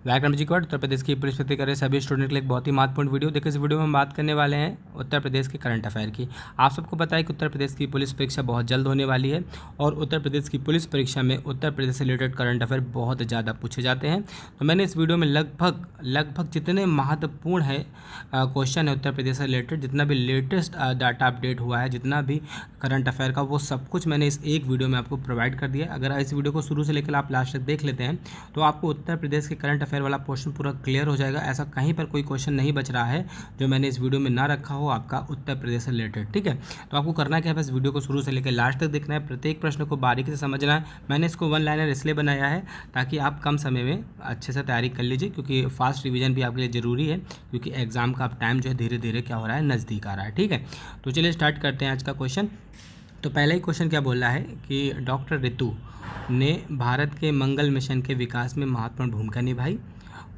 Welcome जी code. Uttar Pradesh की police भर्ती कर रहे सभी स्टूडेंट के लिए एक बहुत ही महत्वपूर्ण वीडियो। देखिए, इस वीडियो में हम बात करने वाले हैं उत्तर प्रदेश के करंट अफेयर की। आप सबको पता है कि उत्तर प्रदेश की पुलिस परीक्षा बहुत जल्द होने वाली है और उत्तर प्रदेश की पुलिस परीक्षा में उत्तर प्रदेश से रिलेटेड करंट अफेयर बहुत ज़्यादा पूछे जाते हैं। तो मैंने इस वीडियो में लगभग जितने महत्वपूर्ण है क्वेश्चन है उत्तर प्रदेश से रिलेटेड, जितना भी लेटेस्ट डाटा अपडेट हुआ है, जितना भी करंट अफेयर का, वो सब कुछ मैंने इस एक वीडियो में आपको प्रोवाइड कर दिया। अगर इस वीडियो को शुरू से लेकर आप लास्ट तक देख लेते हैं तो आपको उत्तर प्रदेश के करंट अफेयर वाला पोर्शन पूरा क्लियर हो जाएगा। ऐसा कहीं पर कोई क्वेश्चन नहीं बच रहा है जो मैंने इस वीडियो में ना रखा हो आपका उत्तर प्रदेश से रिलेटेड। ठीक है, तो आपको करना क्या है, बस वीडियो को शुरू से लेकर लास्ट तक देखना है, प्रत्येक प्रश्न को बारीकी से समझना है। मैंने इसको वन लाइनर इसलिए बनाया है ताकि आप कम समय में अच्छे से तैयारी कर लीजिए, क्योंकि फास्ट रिविजन भी आपके लिए ज़रूरी है, क्योंकि एग्जाम का अब टाइम जो है धीरे धीरे क्या हो रहा है, नज़दीक आ रहा है। ठीक है, तो चलिए स्टार्ट करते हैं आज का क्वेश्चन। तो पहला ही क्वेश्चन क्या बोल रहा है कि डॉक्टर रितु ने भारत के मंगल मिशन के विकास में महत्वपूर्ण भूमिका निभाई।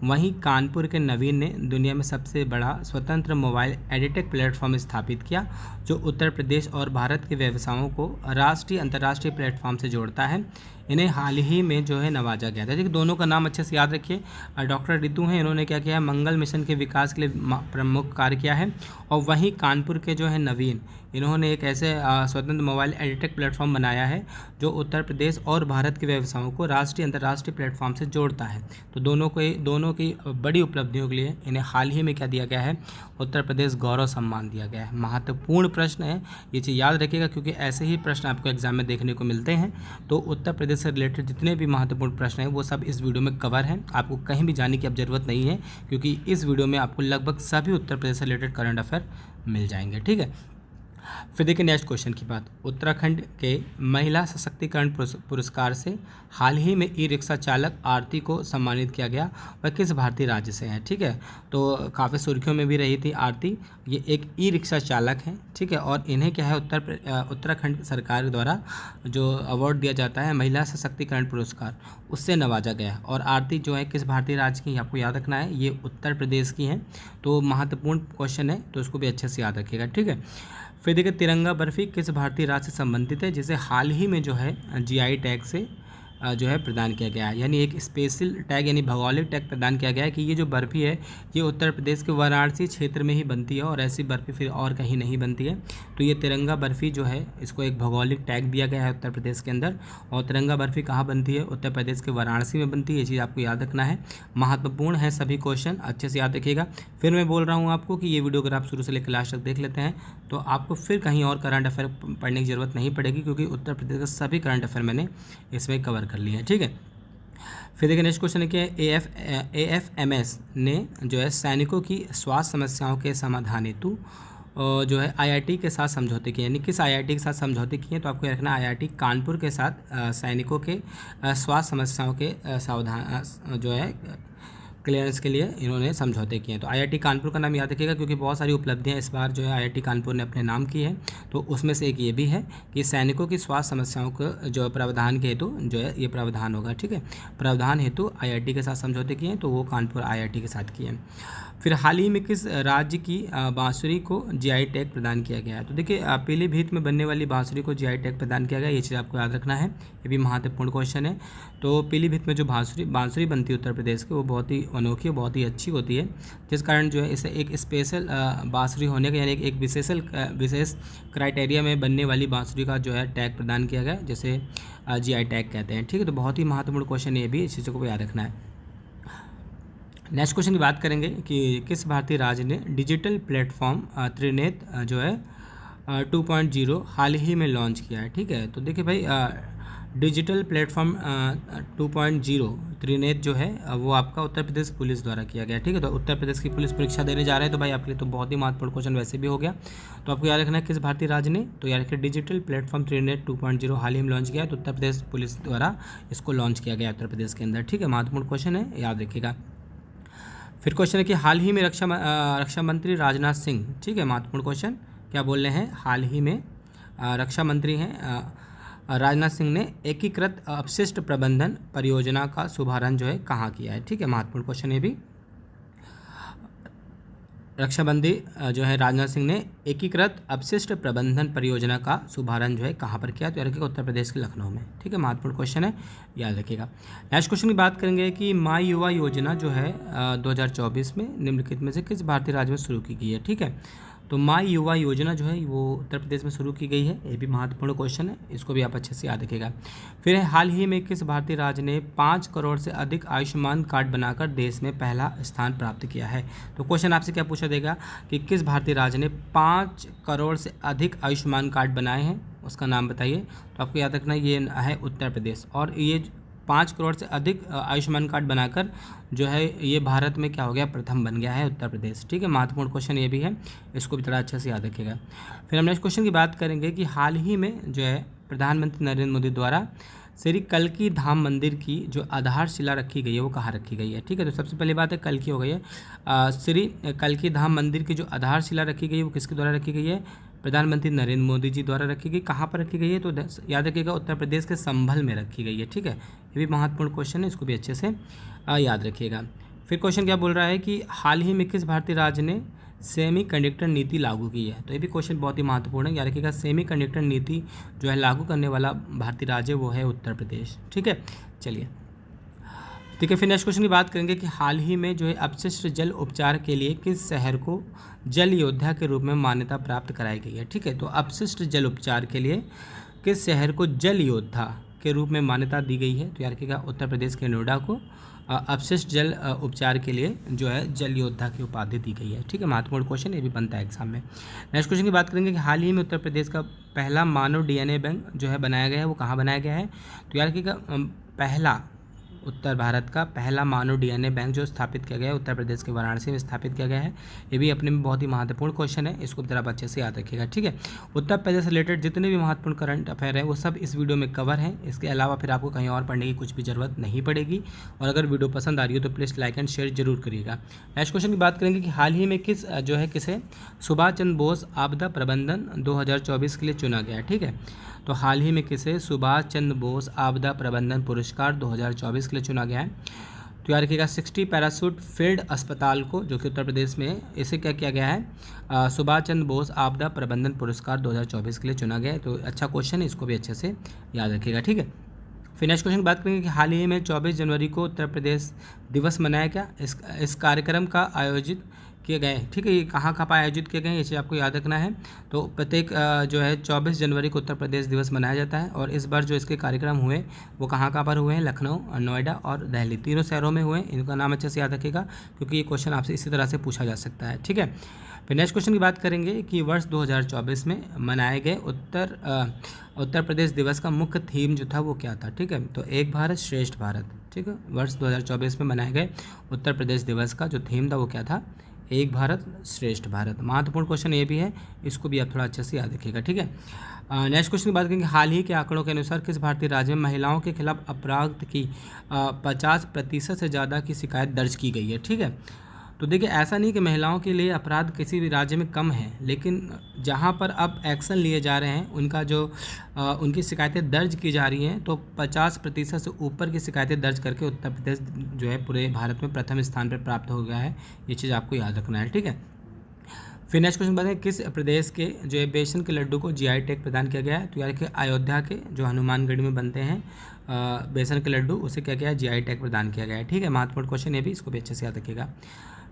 वहीं कानपुर के नवीन ने दुनिया में सबसे बड़ा स्वतंत्र मोबाइल एडिटेक प्लेटफॉर्म स्थापित किया, जो उत्तर प्रदेश और भारत के व्यवसायों को राष्ट्रीय अंतर्राष्ट्रीय प्लेटफॉर्म से जोड़ता है। इन्हें हाल ही में जो है नवाजा गया था। देखिए, दोनों का नाम अच्छे से याद रखिए। डॉक्टर रितु हैं, इन्होंने क्या किया है, मंगल मिशन के विकास के लिए प्रमुख कार्य किया है। और वहीं कानपुर के जो है नवीन, इन्होंने एक ऐसे स्वतंत्र मोबाइल एडिटेक प्लेटफॉर्म बनाया है जो उत्तर प्रदेश और भारत के व्यवसायों को राष्ट्रीय अंतर्राष्ट्रीय प्लेटफॉर्म से जोड़ता है। तो दोनों की बड़ी उपलब्धियों के लिए इन्हें हाल ही में क्या दिया गया है, उत्तर प्रदेश गौरव सम्मान दिया गया है। महत्वपूर्ण प्रश्न है, ये चीज़ याद रखिएगा, क्योंकि ऐसे ही प्रश्न आपको एग्जाम में देखने को मिलते हैं। तो उत्तर प्रदेश से रिलेटेड जितने भी महत्वपूर्ण प्रश्न हैं वो सब इस वीडियो में कवर हैं। आपको कहीं भी जाने की अब ज़रूरत नहीं है, क्योंकि इस वीडियो में आपको लगभग सभी उत्तर प्रदेश से रिलेटेड करंट अफेयर मिल जाएंगे। ठीक है, फिर देखिए नेक्स्ट क्वेश्चन की बात। उत्तराखंड के महिला सशक्तिकरण पुरस्कार से हाल ही में ई रिक्शा चालक आरती को सम्मानित किया गया। वह किस भारतीय राज्य से है? ठीक है, तो काफ़ी सुर्खियों में भी रही थी आरती। ये एक ई रिक्शा चालक हैं। ठीक है, और इन्हें क्या है, उत्तराखंड सरकार द्वारा जो अवार्ड दिया जाता है महिला सशक्तिकरण पुरस्कार, उससे नवाजा गया। और आरती जो है किस भारतीय राज्य की, आपको याद रखना है, ये उत्तर प्रदेश की हैं। तो महत्वपूर्ण क्वेश्चन है, तो उसको भी अच्छे से याद रखिएगा। ठीक है, फिर देखिए तिरंगा बर्फी किस भारतीय राज्य से संबंधित है, जिसे हाल ही में जो है जीआई टैग से जो है प्रदान किया गया है। यानी एक स्पेशल टैग यानी भौगोलिक टैग प्रदान किया गया है कि ये जो बर्फ़ी है ये उत्तर प्रदेश के वाराणसी क्षेत्र में ही बनती है और ऐसी बर्फ़ी फिर और कहीं नहीं बनती है। तो ये तिरंगा बर्फ़ी जो है इसको एक भौगोलिक टैग दिया गया है उत्तर प्रदेश के अंदर। और तिरंगा बर्फ़ी कहाँ बनती है, उत्तर प्रदेश के वाराणसी में बनती है। ये चीज़ आपको याद रखना है, महत्वपूर्ण है, सभी क्वेश्चन अच्छे से याद रखिएगा। फिर मैं बोल रहा हूँ आपको कि ये वीडियो अगर आप शुरू से लेकर लास्ट तक देख लेते हैं तो आपको फिर कहीं और करंट अफेयर पढ़ने की ज़रूरत नहीं पड़ेगी, क्योंकि उत्तर प्रदेश का सभी करंट अफेयर मैंने इसमें कवर कर लिए हैं। ठीक है, फिर देखिए नेक्स्ट क्वेश्चन है कि AFMS ने जो है सैनिकों की स्वास्थ्य समस्याओं के समाधान हेतु जो है IIT के साथ समझौते किए। यानी किस IIT के साथ समझौते किए, तो आपको रखना IIT कानपुर के साथ सैनिकों के स्वास्थ्य समस्याओं के सावधान जो है क्लियरेंस के लिए इन्होंने समझौते किए हैं। तो IIT कानपुर का नाम याद रखिएगा, क्योंकि बहुत सारी उपलब्धियां इस बार जो है IIT कानपुर ने अपने नाम की है। तो उसमें से एक ये भी है कि सैनिकों की स्वास्थ्य समस्याओं को जो प्रावधान के हेतु जो है ये प्रावधान होगा। ठीक है, प्रावधान हेतु IIT के साथ समझौते किए हैं, तो वो कानपुर IIT के साथ किए हैं। फिर हाल ही में किस राज्य की बांसुरी को जीआई टैग प्रदान किया गया है? तो देखिए पीलीभीत में बनने वाली बांसुरी को जीआई टैग प्रदान किया गया, ये चीज़ आपको याद रखना है, ये भी महत्वपूर्ण क्वेश्चन है। तो पीलीभीत में जो बांसुरी बनती है उत्तर प्रदेश की, वो बहुत ही अनोखी, बहुत ही अच्छी होती है, जिस कारण जो है इसे एक स्पेशल बांसुरी होने का यानी एक विशेष क्राइटेरिया में बनने वाली बांसुरी का जो है टैग प्रदान किया गया, जैसे जीआई टैग कहते हैं। ठीक है, तो बहुत ही महत्वपूर्ण क्वेश्चन ये भी, इस चीज़ों को याद रखना है। नेक्स्ट क्वेश्चन की बात करेंगे कि किस भारतीय राज्य ने डिजिटल प्लेटफॉर्म त्रिनेत जो है 2.0 हाल ही में लॉन्च किया है। ठीक है, तो देखिए भाई डिजिटल प्लेटफॉर्म 2.0 त्रिनेत जो है वो आपका उत्तर प्रदेश पुलिस द्वारा किया गया। ठीक है, तो उत्तर प्रदेश की पुलिस परीक्षा देने जा रहे हैं तो भाई आपके लिए तो बहुत ही महत्वपूर्ण क्वेश्चन वैसे भी हो गया। तो आपको याद रखना है किस भारतीय राज्य ने, तो याद रखिए डिजिटल प्लेटफॉर्म त्रिनेत 2.0 हाल ही में लॉन्च किया है, तो उत्तर प्रदेश पुलिस द्वारा इसको लॉन्च किया गया उत्तर प्रदेश के अंदर। ठीक है, महत्वपूर्ण क्वेश्चन है, याद रखिएगा। फिर क्वेश्चन है कि हाल ही में रक्षा मंत्री राजनाथ सिंह, ठीक है, महत्वपूर्ण क्वेश्चन, क्या बोल रहे हैं, हाल ही में रक्षा मंत्री हैं राजनाथ सिंह ने एकीकृत अपशिष्ट प्रबंधन परियोजना का शुभारंभ जो है कहाँ किया है? ठीक है, महत्वपूर्ण क्वेश्चन ये भी। रक्षाबंदी जो है राजनाथ सिंह ने एकीकृत अपशिष्ट प्रबंधन परियोजना का शुभारंभ जो है कहाँ पर किया, तो यार रखिएगा उत्तर प्रदेश के लखनऊ में। ठीक है, महत्वपूर्ण क्वेश्चन है, याद रखिएगा। नेक्स्ट क्वेश्चन की बात करेंगे कि माई युवा योजना जो है 2024 में निम्नलिखित में से किस भारतीय राज्य में शुरू की गई है। ठीक है, तो माई युवा योजना जो है वो उत्तर प्रदेश में शुरू की गई है, ये भी महत्वपूर्ण क्वेश्चन है, इसको भी आप अच्छे से याद रखिएगा। फिर हाल ही में किस भारतीय राज्य ने 5 करोड़ से अधिक आयुष्मान कार्ड बनाकर देश में पहला स्थान प्राप्त किया है। तो क्वेश्चन आपसे क्या पूछा देगा कि किस भारतीय राज्य ने 5 करोड़ से अधिक आयुष्मान कार्ड बनाए हैं, उसका नाम बताइए। तो आपको याद रखना ये है उत्तर प्रदेश, और ये 5 करोड़ से अधिक आयुष्मान कार्ड बनाकर जो है ये भारत में क्या हो गया, प्रथम बन गया है उत्तर प्रदेश। ठीक है, महत्वपूर्ण क्वेश्चन ये भी है, इसको भी थोड़ा अच्छे से याद रखिएगा। फिर हम नेक्स्ट क्वेश्चन की बात करेंगे कि हाल ही में जो है प्रधानमंत्री नरेंद्र मोदी द्वारा श्री कल्की धाम मंदिर की जो आधारशिला रखी गई है वो कहाँ रखी गई है। ठीक है, तो सबसे पहली बात है कल्की हो गई है। श्री कल्की धाम मंदिर की जो आधारशिला रखी गई है वो किसके द्वारा रखी गई है, प्रधानमंत्री नरेंद्र मोदी जी द्वारा रखी गई। कहाँ पर रखी गई है, तो याद रखिएगा उत्तर प्रदेश के संभल में रखी गई है। ठीक है, ये भी महत्वपूर्ण क्वेश्चन है, इसको भी अच्छे से याद रखिएगा। फिर क्वेश्चन क्या बोल रहा है कि हाल ही में किस भारतीय राज्य ने सेमी कंडक्टर नीति लागू की है। तो ये भी क्वेश्चन बहुत ही महत्वपूर्ण है, याद रखिएगा सेमी कंडक्टर नीति जो है लागू करने वाला भारतीय राज्य वो है उत्तर प्रदेश। ठीक है, चलिए ठीक है। फिर नेक्स्ट क्वेश्चन की बात करेंगे कि हाल ही में जो है अपशिष्ट जल उपचार के लिए किस शहर को जल योद्धा के रूप में मान्यता प्राप्त कराई गई है। ठीक है, तो अपशिष्ट जल उपचार के लिए किस शहर को जल योद्धा के रूप में मान्यता दी गई है, तो याद रखिएगा उत्तर प्रदेश के नोएडा को अपशिष्ट जल उपचार के लिए जो है जल योद्धा की उपाधि दी गई है। ठीक है, महत्वपूर्ण क्वेश्चन ये भी बनता है एग्जाम में। नेक्स्ट क्वेश्चन की बात करेंगे कि हाल ही में उत्तर प्रदेश का पहला मानव डीएनए बैंक जो है बनाया गया है, वो कहाँ बनाया गया है, तो याद रखिएगा पहला उत्तर भारत का पहला मानव डीएनए बैंक जो स्थापित किया गया है उत्तर प्रदेश के वाराणसी में स्थापित किया गया है। ये भी अपने में बहुत ही महत्वपूर्ण क्वेश्चन है, इसको भी आप अच्छे से याद रखिएगा। ठीक है, उत्तर प्रदेश से रिलेटेड जितने भी महत्वपूर्ण करंट अफेयर है वो सब इस वीडियो में कवर हैं। इसके अलावा फिर आपको कहीं और पढ़ने की कुछ भी जरूरत नहीं पड़ेगी, और अगर वीडियो पसंद आ रही हो तो प्लीज़ लाइक एंड शेयर जरूर करिएगा। नेक्स्ट क्वेश्चन की बात करेंगे कि हाल ही में किसे सुभाष चंद्र बोस आपदा प्रबंधन 2024 के लिए चुना गया है। ठीक है, तो हाल ही में किसे सुभाष चंद्र बोस आपदा प्रबंधन पुरस्कार 2024 के लिए चुना गया है, तो याद रखिएगा 60 पैराशूट फील्ड अस्पताल को जो कि उत्तर प्रदेश में है, इसे क्या किया गया है, सुभाष चंद्र बोस आपदा प्रबंधन पुरस्कार 2024 के लिए चुना गया है। तो अच्छा क्वेश्चन है, इसको भी अच्छे से याद रखिएगा। ठीक है, फिर नेक्स्ट क्वेश्चन की बात करेंगे कि हाल ही में 24 जनवरी को उत्तर प्रदेश दिवस मनाया गया, इस कार्यक्रम का आयोजित किए गए। ठीक है, ये कहाँ पर आयोजित किए गए ये चीज़ आपको याद रखना है। तो प्रत्येक जो है 24 जनवरी को उत्तर प्रदेश दिवस मनाया जाता है, और इस बार जो इसके कार्यक्रम हुए वो कहाँ पर हुए हैं, लखनऊ, नोएडा और दिल्ली, तीनों शहरों में हुए। इनका नाम अच्छे से याद रखिएगा क्योंकि ये क्वेश्चन आपसे इसी तरह से पूछा जा सकता है। ठीक है, फिर नेक्स्ट क्वेश्चन की बात करेंगे कि वर्ष 2024 में मनाए गए उत्तर प्रदेश दिवस का मुख्य थीम जो था वो क्या था। ठीक है, तो एक भारत श्रेष्ठ भारत। ठीक है, वर्ष 2024 में मनाए गए उत्तर प्रदेश दिवस का जो थीम था वो क्या था, एक भारत श्रेष्ठ भारत। महत्वपूर्ण क्वेश्चन ये भी है, इसको भी आप थोड़ा अच्छे से याद रखिएगा। ठीक है, नेक्स्ट क्वेश्चन की बात करेंगे हाल ही के आंकड़ों के अनुसार किस भारतीय राज्य में महिलाओं के खिलाफ अपराध की 50% से ज़्यादा की शिकायत दर्ज की गई है। ठीक है, तो देखिए ऐसा नहीं कि महिलाओं के लिए अपराध किसी भी राज्य में कम है, लेकिन जहाँ पर अब एक्शन लिए जा रहे हैं उनका जो उनकी शिकायतें दर्ज की जा रही हैं, तो 50% से ऊपर की शिकायतें दर्ज करके उत्तर प्रदेश जो है पूरे भारत में प्रथम स्थान पर प्राप्त हो गया है। ये चीज़ आपको याद रखना है। ठीक है, फिर नेक्स्ट क्वेश्चन बताएं किस प्रदेश के जो है बेसन के लड्डू को जीआई टैग प्रदान किया गया है, तो यार कि अयोध्या के जो हनुमानगढ़ में बनते हैं बेसन के लड्डू, उसे क्या किया है, जीआई टैग प्रदान किया गया है। ठीक है, महत्वपूर्ण क्वेश्चन है भी, इसको भी अच्छे से याद रखिएगा।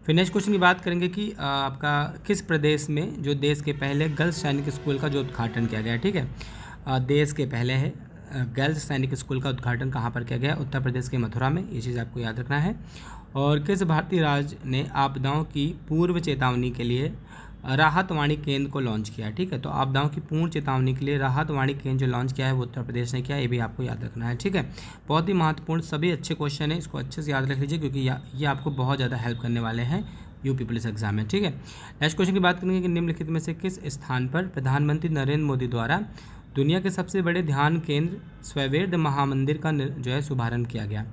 फिर नेक्स्ट क्वेश्चन की बात करेंगे कि आपका किस प्रदेश में जो देश के पहले गर्ल्स सैनिक स्कूल का जो उद्घाटन किया गया है। ठीक है, देश के पहले है गर्ल्स सैनिक स्कूल का उद्घाटन कहाँ पर किया गया, उत्तर प्रदेश के मथुरा में, ये चीज़ आपको याद रखना है। और किस भारतीय राज्य ने आपदाओं की पूर्व चेतावनी के लिए राहत वाणी केंद्र को लॉन्च किया है। ठीक है, तो आपदाओं की पूर्ण चेतावनी के लिए राहत वाणी केंद्र जो लॉन्च किया है वो उत्तर प्रदेश ने किया, ये भी आपको याद रखना है। ठीक है, बहुत ही महत्वपूर्ण सभी अच्छे क्वेश्चन है, इसको अच्छे से याद रख लीजिए क्योंकि ये आपको बहुत ज़्यादा हेल्प करने वाले हैं यूपी पुलिस एग्जाम में। ठीक है, नेक्स्ट क्वेश्चन की बात करेंगे कि निम्नलिखित में से किस स्थान पर प्रधानमंत्री नरेंद्र मोदी द्वारा दुनिया के सबसे बड़े ध्यान केंद्र स्ववेद महामंदिर का जो है शुभारंभ किया गया,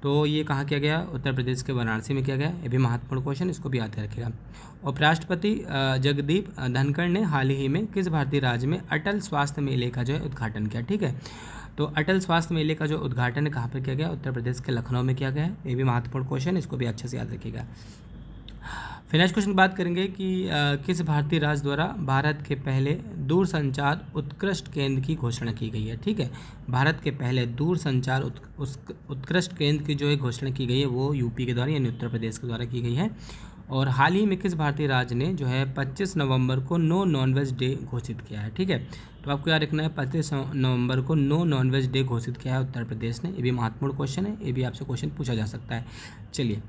तो ये कहाँ किया गया, उत्तर प्रदेश के वाराणसी में किया गया। ये भी महत्वपूर्ण क्वेश्चन, इसको भी याद रखिएगा। उपराष्ट्रपति जगदीप धनखड़ ने हाल ही में किस भारतीय राज्य में अटल स्वास्थ्य मेले का जो है उद्घाटन किया। ठीक है, तो अटल स्वास्थ्य मेले का जो उद्घाटन है कहाँ पर किया गया, उत्तर प्रदेश के लखनऊ में किया गया है। ये भी महत्वपूर्ण क्वेश्चन, इसको भी अच्छे से याद रखिएगा। फिर नेक्स्ट क्वेश्चन की बात करेंगे कि किस भारतीय राज्य द्वारा भारत के पहले दूरसंचार उत्कृष्ट केंद्र की घोषणा की गई है। ठीक है, भारत के पहले दूरसंचार उत्कृष्ट केंद्र की जो है घोषणा की गई है वो यूपी के द्वारा यानी उत्तर प्रदेश के द्वारा की गई है। और हाल ही में किस भारतीय राज्य ने जो है 25 नवंबर को नो नॉनवेज डे घोषित किया है। ठीक है, तो आपको याद रखना है 25 नवंबर को नो नॉनवेज डे घोषित किया है उत्तर प्रदेश ने। ये भी महत्वपूर्ण क्वेश्चन है, ये भी आपसे क्वेश्चन पूछा जा सकता है। चलिए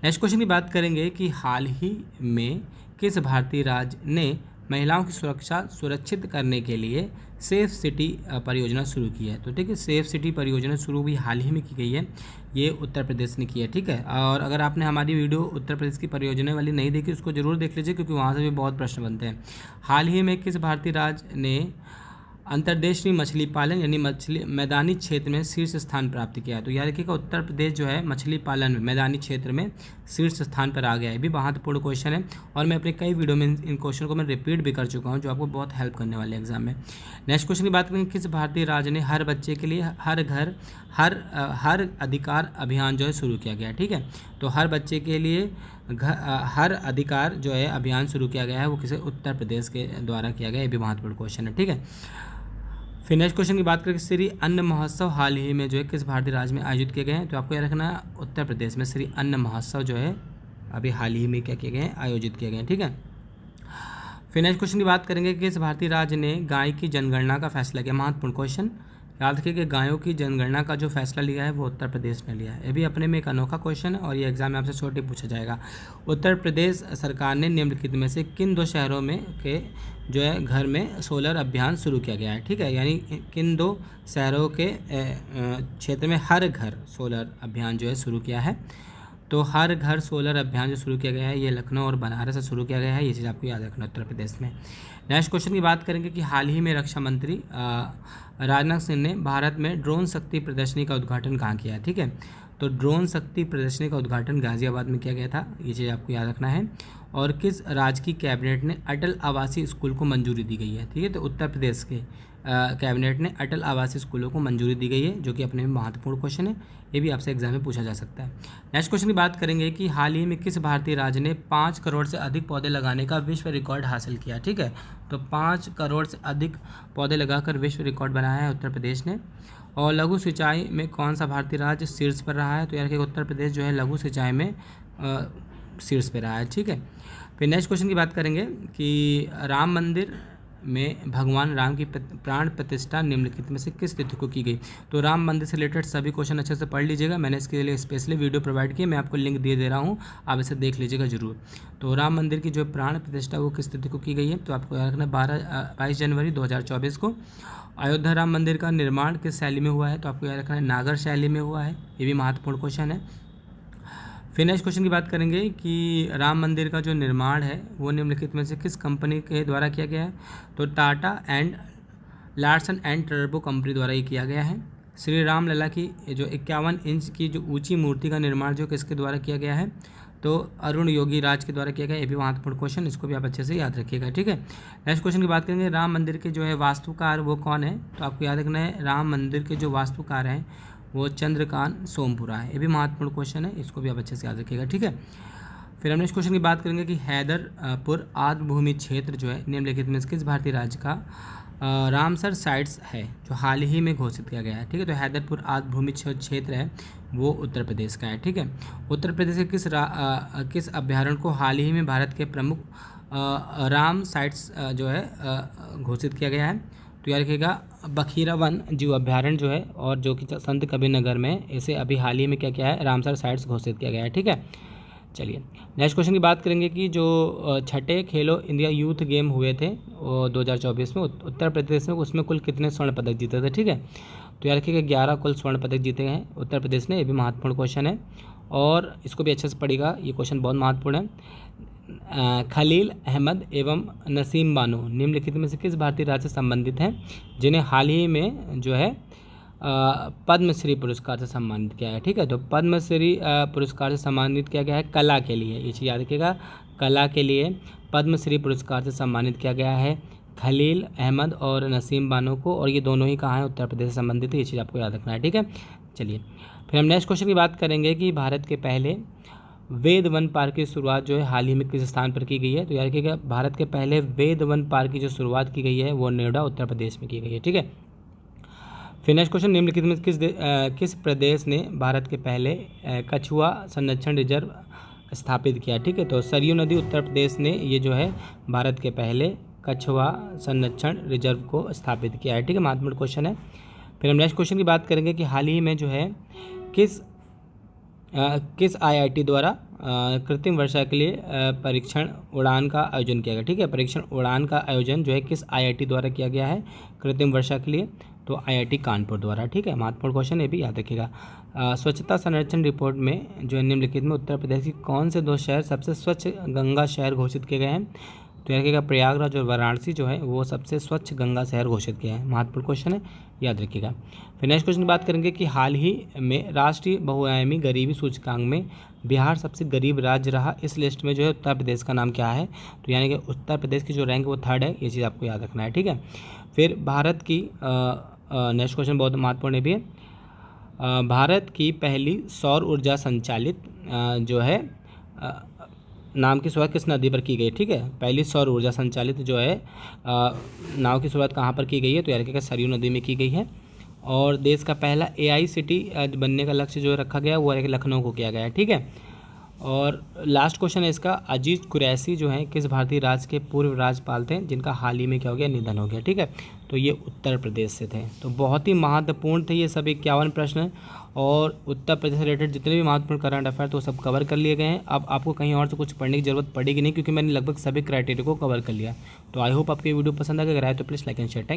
नेक्स्ट क्वेश्चन की बात करेंगे कि हाल ही में किस भारतीय राज्य ने महिलाओं की सुरक्षा सुरक्षित करने के लिए सेफ सिटी परियोजना शुरू की है। तो ठीक है, सेफ सिटी परियोजना शुरू भी हाल ही में की गई है, ये उत्तर प्रदेश ने की है। ठीक है, और अगर आपने हमारी वीडियो उत्तर प्रदेश की परियोजना वाली नहीं देखी उसको ज़रूर देख लीजिए, क्योंकि वहाँ से भी बहुत प्रश्न बनते हैं। हाल ही में किस भारतीय राज्य ने अंतर्देशीय मछली पालन यानी मछली मैदानी क्षेत्र में शीर्ष स्थान प्राप्त किया है। तो याद रखिएगा उत्तर प्रदेश जो है मछली पालन में मैदानी क्षेत्र में शीर्ष स्थान पर आ गया है। ये भी महत्वपूर्ण क्वेश्चन है और मैं अपने कई वीडियो में इन क्वेश्चन को मैं रिपीट भी कर चुका हूँ, जो आपको बहुत हेल्प करने वाले एग्जाम में। नेक्स्ट क्वेश्चन की बात करेंगे, किस भारतीय राज्य ने हर बच्चे के लिए हर घर हर अधिकार अभियान जो है शुरू किया गया है। ठीक है, तो हर बच्चे के लिए हर अधिकार जो है अभियान शुरू किया गया है, वो किसी उत्तर प्रदेश के द्वारा किया गया है। ये भी महत्वपूर्ण क्वेश्चन है। ठीक है, फिर नेक्स्ट क्वेश्चन की बात करें, श्री अन्न महोत्सव हाल ही में जो है किस भारतीय राज्य में आयोजित किए गए हैं। तो आपको याद रखना है उत्तर प्रदेश में श्री अन्न महोत्सव जो है अभी हाल ही में क्या किए गए हैं, आयोजित किए गए हैं। ठीक है, फिर नेक्स्ट क्वेश्चन की बात करेंगे, किस भारतीय राज्य ने गाय की जनगणना का फैसला किया। महत्वपूर्ण क्वेश्चन, याद रखिए कि गायों की जनगणना का जो फैसला लिया है वो उत्तर प्रदेश ने लिया है। ये भी अपने में एक अनोखा क्वेश्चन है और ये एग्जाम में आपसे छोटे पूछा जाएगा। उत्तर प्रदेश सरकार ने निम्नलिखित में से किन 2 शहरों में के जो है घर में सोलर अभियान शुरू किया गया है। ठीक है, यानी किन 2 शहरों के क्षेत्र में हर घर सोलर अभियान जो है शुरू किया है। तो हर घर सोलर अभियान जो शुरू किया गया है ये लखनऊ और बनारस से शुरू किया गया है। ये चीज़ आपको याद रखना उत्तर प्रदेश में। नेक्स्ट क्वेश्चन की बात करेंगे कि हाल ही में रक्षा मंत्री राजनाथ सिंह ने भारत में ड्रोन शक्ति प्रदर्शनी का उद्घाटन कहाँ किया है। ठीक है, तो ड्रोन शक्ति प्रदर्शनी का उद्घाटन गाजियाबाद में किया गया था, ये चीज़ आपको याद रखना है। और किस राज्य की कैबिनेट ने अटल आवासीय स्कूल को मंजूरी दी गई है। ठीक है, तो उत्तर प्रदेश के कैबिनेट ने अटल आवासीय स्कूलों को मंजूरी दी गई है, जो कि अपने में महत्वपूर्ण क्वेश्चन है, ये भी आपसे एग्जाम में पूछा जा सकता है। नेक्स्ट क्वेश्चन की बात करेंगे कि हाल ही में किस भारतीय राज्य ने 5 करोड़ से अधिक पौधे लगाने का विश्व रिकॉर्ड हासिल किया। ठीक है, तो 5 करोड़ से अधिक पौधे लगाकर विश्व रिकॉर्ड बनाया है उत्तर प्रदेश ने। और लघु सिंचाई में कौन सा भारतीय राज्य शीर्ष पर रहा है। तो यार कि उत्तर प्रदेश जो है लघु सिंचाई में शीर्ष पर रहा है। ठीक है, फिर नेक्स्ट क्वेश्चन की बात करेंगे कि राम मंदिर में भगवान राम की प्राण प्रतिष्ठा निम्नलिखित में से किस तिथि को की गई। तो राम मंदिर से रिलेटेड सभी क्वेश्चन अच्छे से पढ़ लीजिएगा, मैंने इसके लिए स्पेशली वीडियो प्रोवाइड किया, मैं आपको लिंक दे रहा हूँ, आप इसे देख लीजिएगा जरूर। तो राम मंदिर की जो प्राण प्रतिष्ठा वो किस तिथि को की गई है। तो आपको याद रखना 22 जनवरी 2024 को। अयोध्या राम मंदिर का निर्माण किस शैली में हुआ है। तो आपको याद रखना है नागर शैली में हुआ है, ये भी महत्वपूर्ण क्वेश्चन है। फिर नेक्स्ट क्वेश्चन की बात करेंगे कि राम मंदिर का जो निर्माण है वो निम्नलिखित में से किस कंपनी के द्वारा किया गया है। तो Tata and Larsen and turbo company द्वारा ये किया गया है। श्री राम लला की जो 51 इंच की जो ऊंची मूर्ति का निर्माण जो किसके द्वारा किया गया है। तो अरुण योगी राज के द्वारा किया गया। ये भी महत्वपूर्ण क्वेश्चन, इसको भी आप अच्छे से याद रखिएगा। ठीक है, नेक्स्ट क्वेश्चन की बात करेंगे, राम मंदिर के जो है वास्तुकार वो कौन है। तो आपको याद रखना है राम मंदिर के जो वास्तुकार हैं वो चंद्रकांत सोमपुरा है, ये भी महत्वपूर्ण क्वेश्चन है, इसको भी आप अच्छे से याद रखिएगा। ठीक है, फिर हम नेक्स्ट क्वेश्चन की बात करेंगे कि हैदरपुर आर्द्र भूमि क्षेत्र जो है निम्नलिखित में किस भारतीय राज्य का रामसर साइट्स है जो हाल ही में घोषित किया गया है। ठीक है, तो हैदरपुर आर्द्र भूमि क्षेत्र है वो उत्तर प्रदेश का है। ठीक है, उत्तर प्रदेश के किस अभ्यारण्य को हाल ही में भारत के प्रमुख राम साइट्स जो है घोषित किया गया है। तो याद रखिएगा बखीरा वन जीव अभ्यारण्य जो है और जो कि संत कबीरनगर में, इसे अभी हाल ही में क्या किया है रामसर साइट्स घोषित किया गया है। ठीक है, चलिए नेक्स्ट क्वेश्चन की बात करेंगे कि जो छठे खेलो इंडिया यूथ गेम हुए थे वो 2024 में उत्तर प्रदेश में, उसमें कुल कितने स्वर्ण पदक जीते थे। ठीक है, तो याद रखिएगा 11 कुल स्वर्ण पदक जीते हैं उत्तर प्रदेश ने, ये भी महत्वपूर्ण क्वेश्चन है और इसको भी अच्छे से पढ़िएगा, ये क्वेश्चन बहुत महत्वपूर्ण है। खलील अहमद एवं नसीम बानो निम्नलिखित में से किस भारतीय राज्य से संबंधित हैं जिन्हें हाल ही में जो है पद्मश्री पुरस्कार से सम्मानित किया गया। ठीक है, तो पद्मश्री पुरस्कार से सम्मानित किया गया है कला के लिए, ये चीज़ याद रखिएगा, कला के लिए पद्मश्री पुरस्कार से सम्मानित किया गया है खलील अहमद और नसीम बानो को, और ये दोनों ही कहाँ हैं उत्तर प्रदेश से संबंधित है, ये चीज़ आपको याद रखना है। ठीक है, चलिए फिर हम नेक्स्ट क्वेश्चन की बात करेंगे कि भारत के पहले वेद वन पार्क की शुरुआत जो है हाल ही में किस स्थान पर की गई है? तो याद रखिएगा, भारत के पहले वेद वन पार्क की जो शुरुआत की गई है वो नोएडा उत्तर प्रदेश में की गई है। ठीक है। फिर नेक्स्ट क्वेश्चन, निम्नलिखित में किस प्रदेश ने भारत के पहले कछुआ संरक्षण रिजर्व स्थापित किया? ठीक है, तो सरयू नदी उत्तर प्रदेश ने ये जो है भारत के पहले कछुआ संरक्षण रिजर्व को स्थापित किया है। ठीक है, महत्वपूर्ण क्वेश्चन है। फिर हम नेक्स्ट क्वेश्चन की बात करेंगे कि हाल ही में जो है किस आईआईटी द्वारा कृत्रिम वर्षा के लिए परीक्षण उड़ान का आयोजन किया गया? ठीक है, परीक्षण उड़ान का आयोजन जो है किस आईआईटी द्वारा किया गया है कृत्रिम वर्षा के लिए? तो आईआईटी कानपुर द्वारा। ठीक है, महत्वपूर्ण क्वेश्चन ये भी याद रखिएगा। स्वच्छता संरक्षण रिपोर्ट में जो निम्नलिखित में उत्तर प्रदेश की कौन से 2 शहर सबसे स्वच्छ गंगा शहर घोषित किए गए हैं? तो याद रखिएगा, प्रयागराज और वाराणसी जो है वो सबसे स्वच्छ गंगा शहर घोषित किया है। महत्वपूर्ण क्वेश्चन है, याद रखिएगा। फिर नेक्स्ट क्वेश्चन की बात करेंगे कि हाल ही में राष्ट्रीय बहुआयामी गरीबी सूचकांक में बिहार सबसे गरीब राज्य रहा। इस लिस्ट में जो है उत्तर प्रदेश का नाम क्या है? तो यानी कि उत्तर प्रदेश की जो रैंक वो 3rd है, ये चीज़ आपको याद रखना है। ठीक है। फिर भारत की नेक्स्ट क्वेश्चन बहुत महत्वपूर्ण भी है। भारत की पहली सौर ऊर्जा संचालित जो है नाव की शुरुआत किस नदी पर की गई? ठीक है, पहली सौर ऊर्जा संचालित जो है नाव की शुरुआत कहाँ पर की गई है? तो यार क्या सरयू नदी में की गई है। और देश का पहला AI सिटी बनने का लक्ष्य जो रखा गया वो है लखनऊ को किया गया है। ठीक है। और लास्ट क्वेश्चन है इसका, अजीत कुरैशी जो है किस भारतीय राज्य के पूर्व राज्यपाल थे जिनका हाल ही में क्या हो गया? निधन हो गया। ठीक है, तो ये उत्तर प्रदेश से थे। तो बहुत ही महत्वपूर्ण थे ये सभी 51 प्रश्न, और उत्तर प्रदेश से रिलेटेड जितने भी महत्वपूर्ण करंट अफेयर तो सब कवर कर लिए गए हैं। अब आपको कहीं और से कुछ पढ़ने की जरूरत पड़ेगी नहीं, क्योंकि मैंने लगभग सभी क्राइटेरिया को कवर कर लिया। तो आई होप आपको ये वीडियो पसंद आ गया। अगर आए तो please like and share. Thank